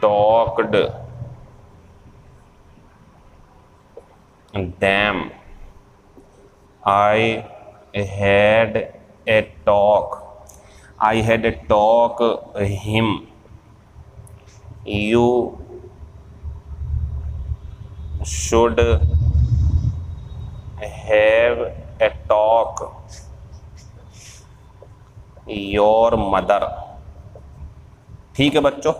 talked them, I had a talk, I had a talk him, you should have a talk your mother। ठीक है बच्चों,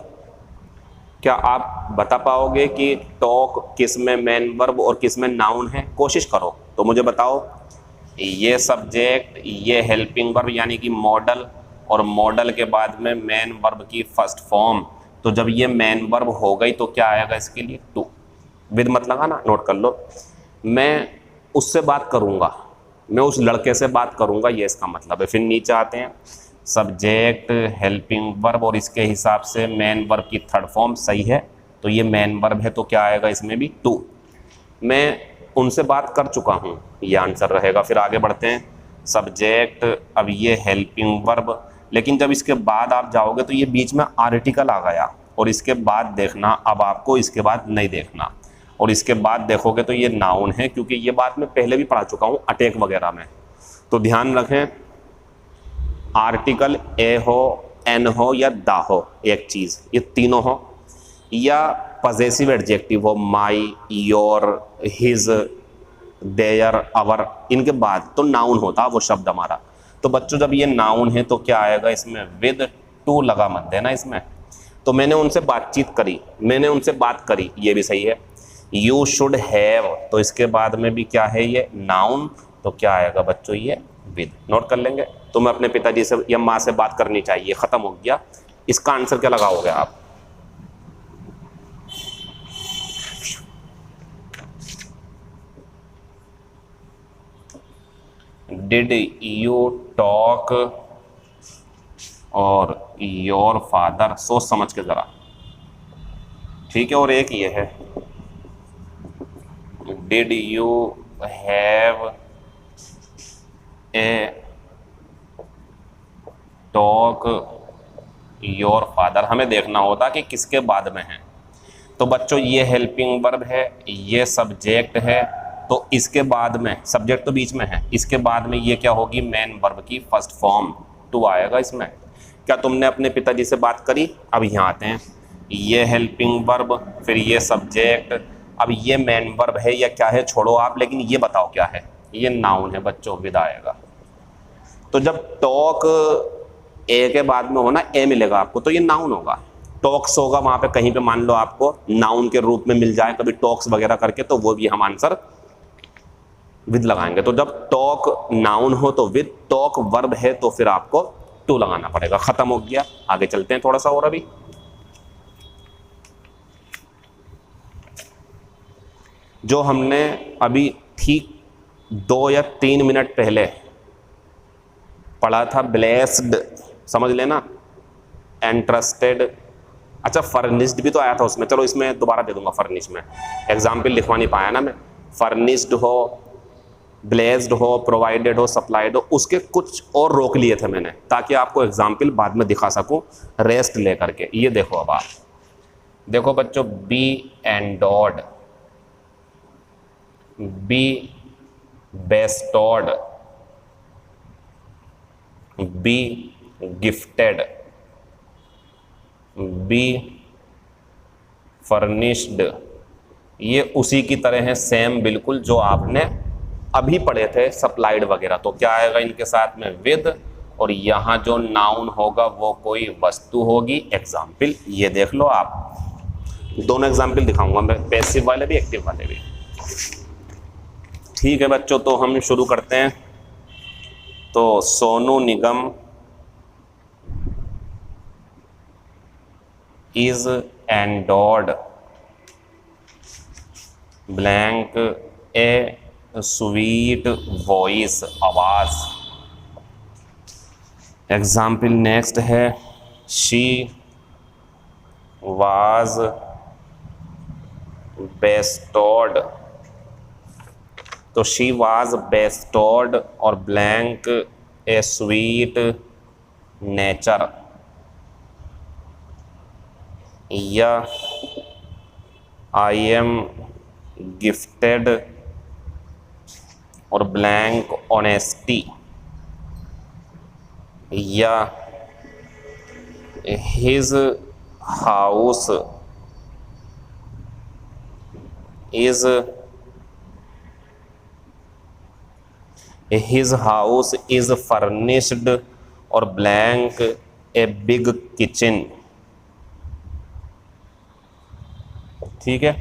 क्या आप बता पाओगे कि टॉक किस में मेन वर्ब और किस में नाउन है? कोशिश करो तो मुझे बताओ। ये सब्जेक्ट, ये हेल्पिंग वर्ब यानी कि मॉडल, और मॉडल के बाद में मेन वर्ब की फर्स्ट फॉर्म। तो जब ये मेन वर्ब हो गई तो क्या आएगा इसके लिए? टू। विद मत लगाना, नोट कर लो। मैं उससे बात करूँगा, मैं उस लड़के से बात करूँगा, ये इसका मतलब है। फिर नीचे आते हैं, सब्जेक्ट, हेल्पिंग वर्ब, और इसके हिसाब से मेन वर्ब की थर्ड फॉर्म सही है तो ये मेन वर्ब है, तो क्या आएगा इसमें भी? टू। मैं उनसे बात कर चुका हूँ, ये आंसर रहेगा। फिर आगे बढ़ते हैं, सब्जेक्ट, अब ये हेल्पिंग वर्ब, लेकिन जब इसके बाद आप जाओगे तो ये बीच में आर्टिकल आ गया, और इसके बाद देखना अब आपको, इसके बाद नहीं देखना। और इसके बाद देखोगे तो ये नाउन है, क्योंकि ये बात मैं पहले भी पढ़ा चुका हूं अटैक वगैरह में। तो ध्यान रखें, आर्टिकल ए हो, एन हो या दा हो, एक चीज, ये तीनों हो, या पजेसिव एडजेक्टिव हो, माई, योर, हिज, देयर, अवर, इनके बाद तो नाउन होता वो शब्द हमारा। तो बच्चों जब ये नाउन है तो क्या आएगा इसमें, विद टू लगा मत देना इसमें। तो मैंने उनसे बातचीत करी, मैंने उनसे बात करी, ये भी सही है। यू शुड हैव, तो इसके बाद में भी क्या है, ये नाउन, तो क्या आएगा बच्चों, ये विद। नोट कर लेंगे। तो मैं अपने पिताजी से या माँ से बात करनी चाहिए, खत्म हो गया। इसका आंसर क्या लगाओगे आप, डिड यू टॉक और योर फादर, सोच समझ के जरा, ठीक है। और एक ये है, did you have a talk your father, हमें देखना होता कि किसके बाद में है। तो बच्चों ये हेल्पिंग वर्ब है, ये सब्जेक्ट है, तो इसके बाद में, सब्जेक्ट तो बीच में है, इसके बाद में ये क्या होगी, मेन वर्ब की फर्स्ट फॉर्म टू आएगा इसमें। क्या तुमने अपने पिताजी से बात करी, अब यहाँ आते हैं, ये हेल्पिंग वर्ब, फिर ये सब्जेक्ट, अब ये मेन वर्ब है या क्या है छोड़ो आप, लेकिन ये बताओ क्या है, ये नाउन है बच्चों, विद आएगा। तो जब टॉक ए के बाद में होना, ए मिलेगा आपको, तो ये नाउन होगा। टॉक्स होगा वहां पे कहीं पे, मान लो आपको नाउन के रूप में मिल जाए कभी टॉक्स वगैरह करके, तो वो भी हम आंसर विद लगाएंगे। तो जब टॉक नाउन हो तो विद, टॉक वर्ब है तो फिर आपको टू लगाना पड़ेगा। खत्म हो गया, आगे चलते हैं थोड़ा सा और। अभी जो हमने अभी ठीक 2 या 3 मिनट पहले पढ़ा था, ब्लेस्ड, समझ लेना, इंटरेस्टेड, अच्छा फर्निश्ड भी तो आया था उसमें, चलो इसमें दोबारा दे दूंगा, फर्निश में एग्जाम्पल लिखवा नहीं पाया ना मैं। फर्निश्ड हो, ब्लेस्ड हो, प्रोवाइडेड हो, सप्लाइड हो, उसके कुछ और रोक लिए थे मैंने, ताकि आपको एग्जाम्पल बाद में दिखा सकूं रेस्ट ले करके। ये देखो, अब आप देखो बच्चों, be endowed, be bestowed, be gifted, be furnished, ये उसी की तरह है सेम बिल्कुल जो आपने अभी पढ़े थे, सप्लाइड वगैरह। तो क्या आएगा इनके साथ में, विद, और यहां जो नाउन होगा वो कोई वस्तु होगी। एग्जाम्पल ये देख लो आप, दोनों एग्जाम्पल दिखाऊंगा मैं, पैसिव वाले भी एक्टिव वाले भी। ठीक है बच्चों, तो हम शुरू करते हैं। तो Sonu Nigam is endowed blank a sweet voice, आवाज। एग्जाम्पल नेक्स्ट है, शी वाज बेस्टोर्ड, तो शी वाज बेस्टोर्ड और ब्लैंक ए स्वीट नेचर, या आई एम गिफ्टेड और ब्लैंक ऑनेस्टी, या his house is his house is furnished और ब्लैंक ए बिग किचन। ठीक है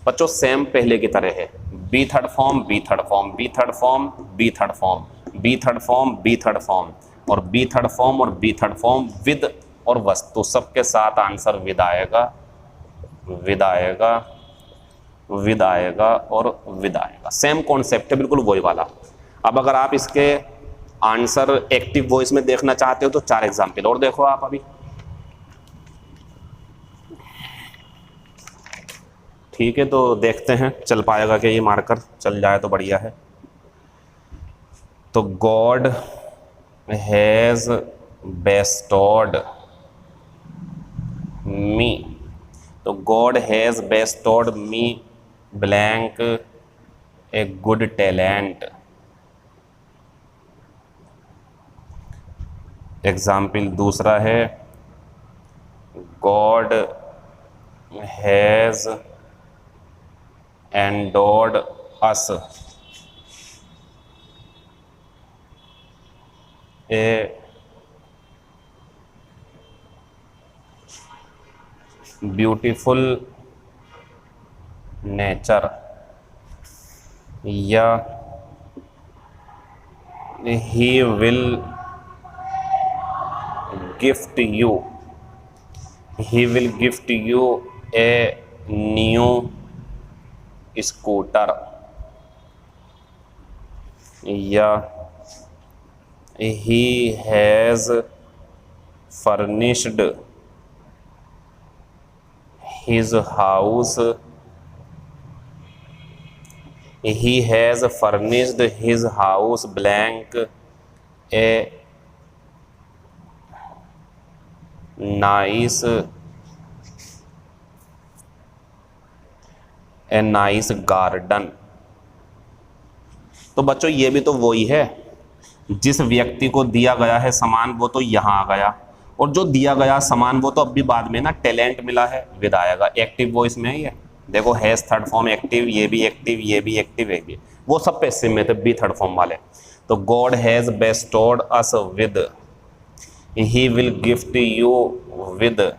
बच्चों, सेम पहले की तरह है, be third form, be third form, be third form, be third form, be third form, be third form, और बी थर्ड फॉर्म और बी थर्ड फॉर्म, विद और वस्तु, सबके साथ आंसर विद आएगा, विद आएगा, विद आएगा और विद आएगा। सेम कॉन्सेप्ट है बिल्कुल वही वाला। अब अगर आप इसके आंसर एक्टिव वॉइस में देखना चाहते हो तो 4 एग्जाम्पल और देखो आप अभी। ठीक है, तो देखते हैं चल पाएगा कि ये मार्कर चल जाए तो बढ़िया है। तो गॉड हैज बेस्टोर्ड मी, तो God has bestowed me blank a good talent. Example दूसरा है God has endowed us a beautiful nature, या he will gift you, he will gift you a new scooter, या he has furnished his house, he has furnished his house blank a nice garden। तो बच्चों ये भी तो वही है, जिस व्यक्ति को दिया गया है सामान वो तो यहाँ आ गया, और जो दिया गया सामान वो तो अब भी बाद में ना टैलेंट मिला है विद आएगा। एक्टिव वॉइस में है ये, देखो हैज थर्ड फॉर्म एक्टिव, ये भी एक्टिव, ये भी एक्टिव, ये भी, वो सब पैसिव में थे बी थर्ड फॉर्म वाले। तो God has bestowed us with, he will gift you with,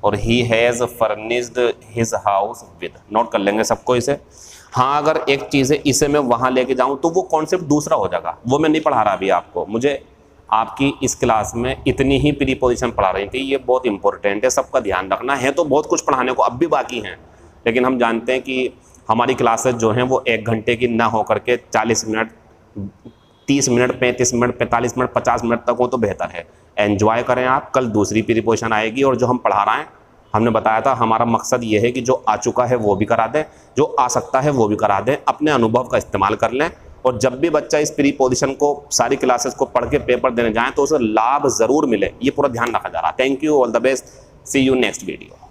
और he has furnished his house with. Note कर लेंगे सबको इसे। हाँ, अगर एक चीज़ है इसे मैं वहाँ लेके जाऊँ तो वो कॉन्सेप्ट दूसरा हो जाएगा, वो मैं नहीं पढ़ा रहा अभी आपको। मुझे आपकी इस क्लास में इतनी ही प्रीपोजिशन पढ़ा रही थी, ये बहुत इंपॉर्टेंट है, सबका ध्यान रखना है। तो बहुत कुछ पढ़ाने को अब भी बाकी हैं, लेकिन हम जानते हैं कि हमारी क्लासेस जो हैं वो 1 घंटे की ना हो करके 40 minute, 30 minute, 35 minute, 45 minute, 50 minute तक हो तो बेहतर है। एंजॉय करें आप। कल दूसरी प्रीपोजिशन आएगी, और जो हम पढ़ा रहे हैं, हमने बताया था हमारा मकसद ये है कि जो आ चुका है वो भी करा दें, जो आ सकता है वो भी करा दें, अपने अनुभव का इस्तेमाल कर लें। और जब भी बच्चा इस प्रीपोजिशन को सारी क्लासेस को पढ़ के पेपर देने जाए तो उसे लाभ ज़रूर मिले, ये पूरा ध्यान रखा जा रहा है। Thank you, all the best, see you next video.